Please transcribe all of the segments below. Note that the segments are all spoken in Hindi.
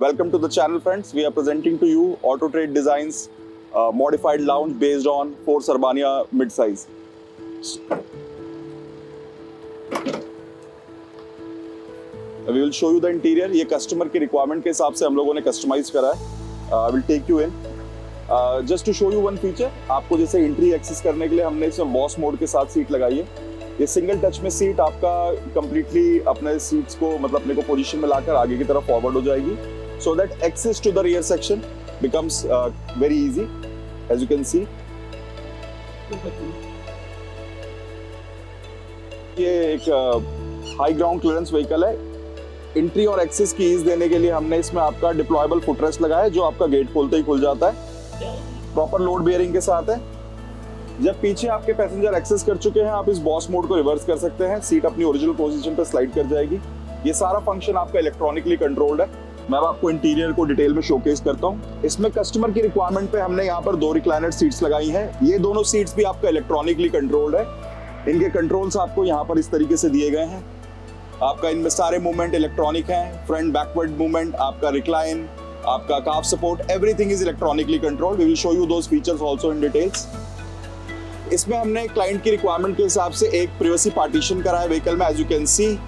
Welcome to the channel, friends. We are presenting to you Auto Trade Designs modified lounge based on Force Urbania midsize. We will show you the interior. ये कस्टमर की रिक्वायरमेंट के हिसाब से हम लोगों ने कस्टमाइज करा है. We'll take you in. Just to show you one feature. आपको जैसे एंट्री एक्सेस करने के लिए हमने इसमें बॉस मोड के साथ सीट लगाई है. ये सिंगल टच में सीट आपका कंप्लीटली अपने सीट्स को मतलब अपने को पोजीशन में लाकर आगे की तरफ फॉरवर्ड हो जाएगी. So that access to the rear section becomes very easy, as you can see. ये एक हाई ग्राउंड क्लियरेंस व्हीकल है. एंट्री और एक्सेस की ईज देने के लिए हमने इसमें आपका डिप्लॉयबल फुटरेस्ट लगाया है जो आपका गेट खोलते ही खुल जाता है. प्रॉपर लोड बेयरिंग के साथ है. जब पीछे आपके पैसेंजर एक्सेस कर चुके हैं आप इस बॉस मोड को रिवर्स कर सकते हैं. सीट अपनी ओरिजिनल पोजीशन पर स्लाइड कर जाएगी. ये सारा फंक्शन आपका इलेक्ट्रॉनिकली कंट्रोल्ड है. मैं अब आपको इंटीरियर को डिटेल में शोकेस करता हूँ. इसमें कस्टमर की रिक्वायरमेंट पे हमने यहाँ पर 2 रिक्लाइनर सीट्स लगाई हैं. ये दोनों सीट्स भी आपका इलेक्ट्रॉनिकली कंट्रोल्ड है. इनके कंट्रोल्स आपको यहाँ पर इस तरीके से दिए गए हैं. आपका इनमें सारे मूवमेंट इलेक्ट्रॉनिक हैं. फ्रंट बैकवर्ड मूवमेंट, आपका रिक्लाइन, आपका calf support, everything is electronically controlled. We will show you those features also in details. इसमें हमने क्लाइंट की रिक्वायरमेंट के हिसाब से एक प्राइवेसी पार्टीशन करा है व्हीकल में. एज यू कैन सी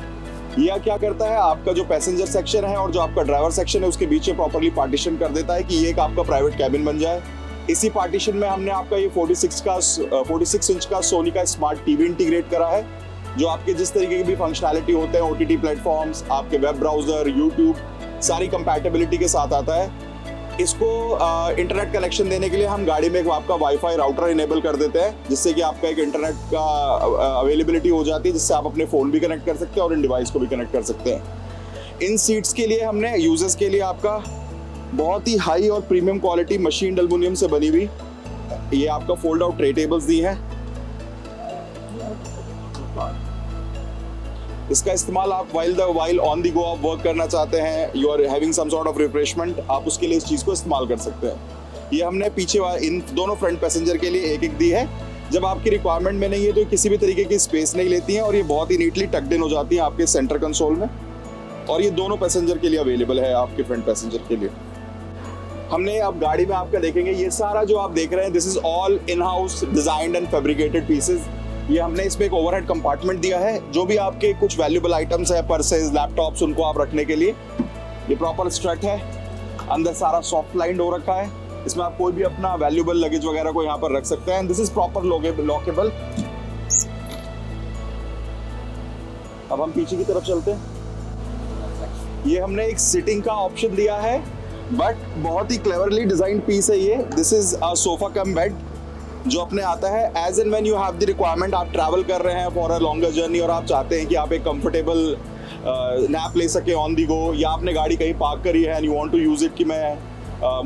यह क्या करता है, आपका जो पैसेंजर सेक्शन है और जो आपका ड्राइवर सेक्शन है उसके बीच में प्रॉपर्ली पार्टीशन कर देता है कि ये एक आपका प्राइवेट कैबिन बन जाए. इसी पार्टीशन में हमने आपका ये 46 इंच का सोनी का स्मार्ट टीवी इंटीग्रेट करा है जो आपके जिस तरीके की भी फंक्शनैलिटी होते हैं, ओटीटी प्लेटफॉर्म्स, आपके वेब ब्राउजर, यूट्यूब, सारी कंपैटिबिलिटी के साथ आता है. इसको इंटरनेट कनेक्शन देने के लिए हम गाड़ी में आपका वाईफाई राउटर इनेबल कर देते हैं जिससे कि आपका एक इंटरनेट का अवेलेबिलिटी हो जाती है जिससे आप अपने फ़ोन भी कनेक्ट कर सकते हैं और इन डिवाइस को भी कनेक्ट कर सकते हैं. इन सीट्स के लिए हमने यूजर्स के लिए आपका बहुत ही हाई और प्रीमियम क्वालिटी मशीन एल्युमिनियम से बनी हुई ये आपका फोल्ड आउट ट्रे टेबल्स दी हैं. इसका इस्तेमाल आप वाइल ऑन दी गो आप वर्क करना चाहते हैं, you are having some sort of refreshment, आप उसके लिए इस चीज़ को इस्तेमाल कर सकते हैं. ये हमने पीछे इन दोनों फ्रंट पैसेंजर के लिए एक दी है. जब आपकी रिक्वायरमेंट में नहीं है तो किसी भी तरीके की स्पेस नहीं लेती हैं और ये बहुत ही नीटली टक्ड इन हो जाती हैं आपके सेंटर कंसोल में. और ये दोनों पैसेंजर के लिए अवेलेबल है आपके फ्रंट पैसेंजर के लिए. हमने अब गाड़ी में आपका देखेंगे ये सारा जो आप देख रहे हैं this is all in house designed and fabricated pieces. ये हमने इसमें एक ओवरहेड कंपार्टमेंट दिया है जो भी आपके कुछ वैल्यूएबल आइटम्स है, पर्सेज, लैपटॉप्स, उनको आप रखने के लिए. ये प्रॉपर स्ट्रट है. अंदर सारा सॉफ्ट लाइंड हो रखा है. इसमें आप कोई भी अपना वैल्यूएबल लगेज वगैरह को यहाँ पर रख सकते हैं. This is proper lockable. अब हम पीछे की तरफ चलते हैं. ये हमने एक सिटिंग का ऑप्शन दिया है बट बहुत ही क्लेवरली डिजाइन पीस है ये. This is a sofa cum bed जो अपने आता है as and when you have the requirement. आप ट्रैवल कर रहे हैं फॉर अ लॉन्गर जर्नी और आप चाहते हैं कि आप एक कंफर्टेबल नैप ले सके ऑन दी गो, या आपने गाड़ी कहीं पार्क करी है and you want to use it कि मैं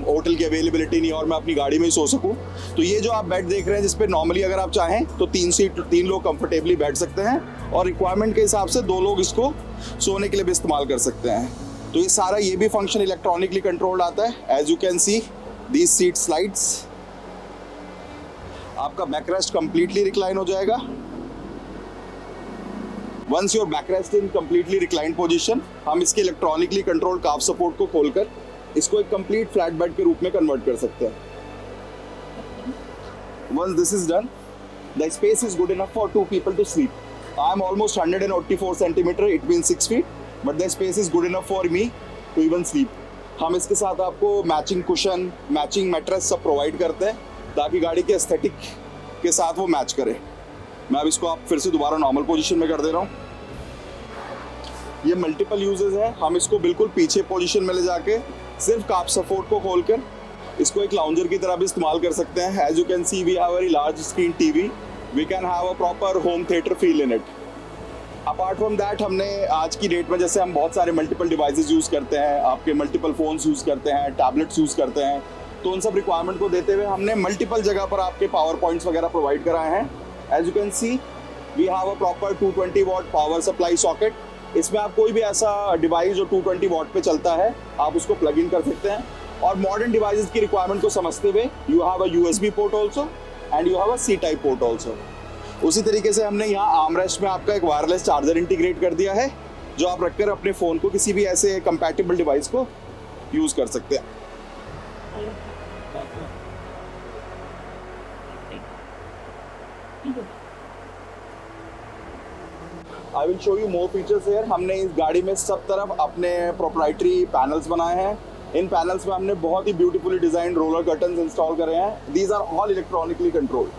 होटल की अवेलेबिलिटी नहीं और मैं अपनी गाड़ी में ही सो सकूं, तो ये जो आप बेड देख रहे हैं जिस पे नॉर्मली अगर आप चाहें तो 3 लोग कंफर्टेबली बैठ सकते हैं और रिक्वायरमेंट के हिसाब से 2 लोग इसको सोने के लिए भी इस्तेमाल कर सकते हैं. तो ये सारा ये भी फंक्शन इलेक्ट्रॉनिकली कंट्रोल्ड आता है. As you can see these seat slides. आपका बैकरेस्ट कंप्लीटली रिक्लाइन हो जाएगा. Once your backrest in completely recline position, हम इसके इलेक्ट्रॉनिकली कंट्रोल काफ सपोर्ट को खोलकर इसको एक कंप्लीट फ्लैट बेड के रूप में कन्वर्ट कर सकते हैं. Once this is done, the space is good enough for 2 people to sleep. I am almost 184 centimeter, it means 6 feet, but the space is good enough for me to even sleep. हम इसके साथ आपको मैचिंग कुशन, मैचिंग मैट्रेस सब प्रोवाइड करते हैं ताकि गाड़ी के एस्थेटिक के साथ वो मैच करे. मैं अब इसको आप फिर से दोबारा नॉर्मल पोजीशन में कर दे रहा हूँ. ये मल्टीपल यूजेस है. हम इसको बिल्कुल पीछे पोजीशन में ले जाके सिर्फ काफ सपोर्ट को खोलकर इसको एक लाउंजर की तरह भी इस्तेमाल कर सकते हैं. As you can see we have very large screen TV. We can have a proper home theatre feel in it. Apart from that हमने आज की डेट में जैसे हम बहुत सारे मल्टीपल डिवाइसेस यूज़ करते हैं, आपके मल्टीपल फ़ोन्स यूज़ करते हैं, टैबलेट्स यूज़ करते हैं, तो उन सब रिक्वायरमेंट को देते हुए हमने मल्टीपल जगह पर आपके पावर पॉइंट्स वगैरह प्रोवाइड कराए हैं. As you can see we have a proper 220 watt power supply socket. इसमें आप कोई भी ऐसा डिवाइस जो 220 वॉट पे चलता है आप उसको प्लग इन कर सकते हैं. और मॉडर्न डिवाइसेस की रिक्वायरमेंट को समझते हुए you have a USB port also and you have a C type port also. उसी तरीके से हमने यहाँ आर्मरेस्ट में आपका एक वायरलेस चार्जर इंटीग्रेट कर दिया है जो आप रखकर अपने फ़ोन को किसी भी ऐसे कंपैटिबल डिवाइस को यूज कर सकते हैं। आई will show you more features here. हमने इस गाड़ी में सब तरफ अपने प्रोप्राइटरी पैनल्स बनाए हैं। इन पैनल्स में हमने बहुत ही beautifully design roller curtains install करे हैं। These are all electronically controlled.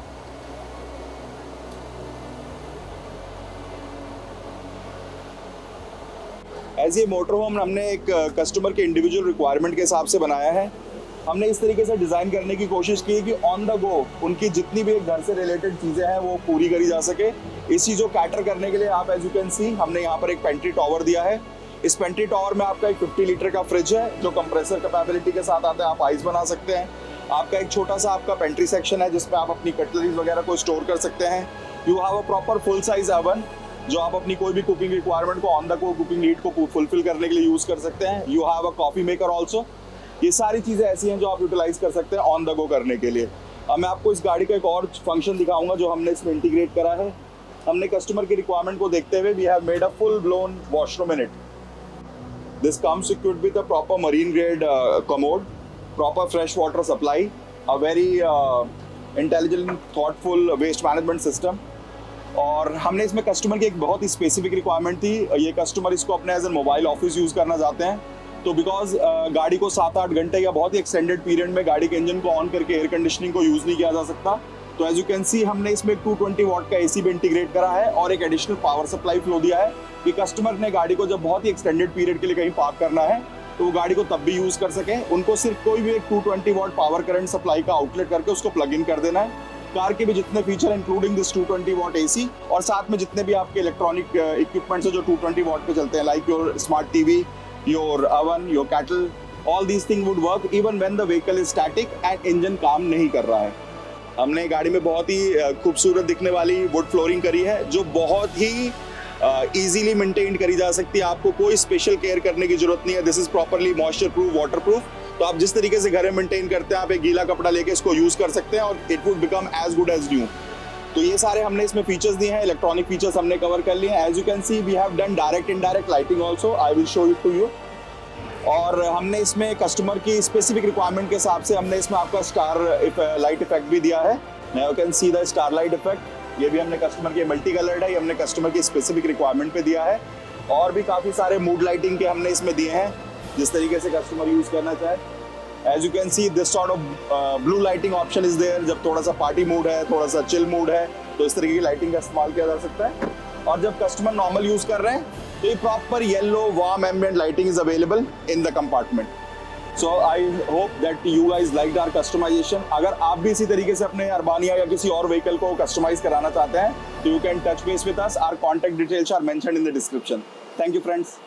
As ये मोटर होम हमने एक कस्टमर के इंडिविजुअल रिक्वायरमेंट के हिसाब से बनाया है। हमने इस तरीके से डिज़ाइन करने की कोशिश की कि ऑन द गो उनकी जितनी भी घर से रिलेटेड चीज़ें हैं वो पूरी करी जा सके। इस चीज़ को कैटर करने के लिए आप एज यू कैन सी हमने यहाँ पर एक पेंट्री टॉवर दिया है। इस पेंट्री टॉवर में आपका एक 50 लीटर का फ्रिज है जो कंप्रेसर कैपेबिलिटी के साथ आता है। आप आइस बना सकते हैं। आपका एक छोटा सा आपका पेंट्री सेक्शन है जिसमें आप अपनी कटलरीज वगैरह को स्टोर कर सकते हैं। You have a proper full size oven जो आप अपनी कोई भी कुकिंग रिक्वायरमेंट को on the go cooking need को फुलफिल करने के लिए यूज कर सकते हैं। You have a coffee maker also. ये सारी चीज़ें ऐसी हैं जो आप यूटिलाइज कर सकते हैं ऑन द गो करने के लिए। अब मैं आपको इस गाड़ी का एक और फंक्शन दिखाऊंगा जो हमने इसमें इंटीग्रेट करा है। हमने कस्टमर की रिक्वायरमेंट को देखते हुए we have made a full blown washroom in it. This comes equipped with a proper marine grade commode, proper fresh water supply, a very intelligent thoughtful waste management system. और हमने इसमें कस्टमर की एक बहुत ही स्पेसिफिक रिक्वायरमेंट थी। ये कस्टमर इसको अपने as a mobile office use करना चाहते हैं। तो बिकॉज गाड़ी को 7-8 घंटे या बहुत ही एक्सटेंडेड पीरियड में गाड़ी के इंजन को ऑन करके एयर कंडीशनिंग को यूज़ नहीं किया जा सकता, तो एज यू कैन सी हमने इसमें 220 वाट का एसी भी इंटीग्रेट करा है और एक एडिशनल पावर सप्लाई फ्लो दिया है कि कस्टमर ने गाड़ी को जब बहुत ही एक्सटेंडेड पीरियड के लिए कहीं पार्क करना है तो वो गाड़ी को तब भी यूज़ कर सकें। उनको सिर्फ कोई भी एक 220 वाट पावर करंट सप्लाई का आउटलेट करके उसको प्लग इन कर देना है। कार के भी जितने feature including this 220 watt AC और साथ में जितने भी आपके इलेक्ट्रॉनिक इक्विपमेंट्स हैं जो 220 वाट पे चलते हैं, like your smart TV, your oven, your cattle, all these thing would work even when the vehicle is static and engine काम नहीं कर रहा है। हमने गाड़ी में बहुत ही खूबसूरत दिखने वाली वुड फ्लोरिंग करी है जो बहुत ही इजीली मेंटेन करी जा सकती है। आपको कोई स्पेशल केयर करने की जरूरत नहीं है। This is properly moisture proof, water proof. तो आप जिस तरीके से घर में मेंटेन करते हैं आप एक गीला कपड़ा लेके इसको यूज कर सकते हैं और it would become as good as new. तो ये सारे हमने इसमें फीचर्स दिए हैं। इलेक्ट्रॉनिक फीचर्स हमने कवर कर लिए हैं। As you can see we have done direct indirect lighting also. I will show it to you. और हमने इसमें कस्टमर की स्पेसिफिक रिक्वायरमेंट के हिसाब से हमने इसमें आपका स्टार लाइट इफेक्ट भी दिया है। Now you can see the star light effect. ये भी हमने कस्टमर के मल्टी कलर्ड है, ये हमने कस्टमर की स्पेसिफिक रिक्वायरमेंट पे दिया है। और भी काफ़ी सारे मूड लाइटिंग के हमने इसमें दिए हैं जिस तरीके से कस्टमर यूज़ करना चाहे। As you can see this sort of blue lighting option is there. जब थोड़ा सा पार्टी मूड है, थोड़ा सा चिल मूड है, तो इस तरीके की लाइटिंग का इस्तेमाल किया जा सकता है। और जब कस्टमर नॉर्मल यूज़ कर रहे हैं तो ये proper yellow warm ambient lighting is available in the compartment. So I hope that you guys liked our customisation. अगर आप भी इसी तरीके से अपने अर्बानिया या किसी और व्हीकल को कस्टमाइज कराना चाहते हैं तो you can touch base with us. Our contact details are mentioned in the description. Thank you friends.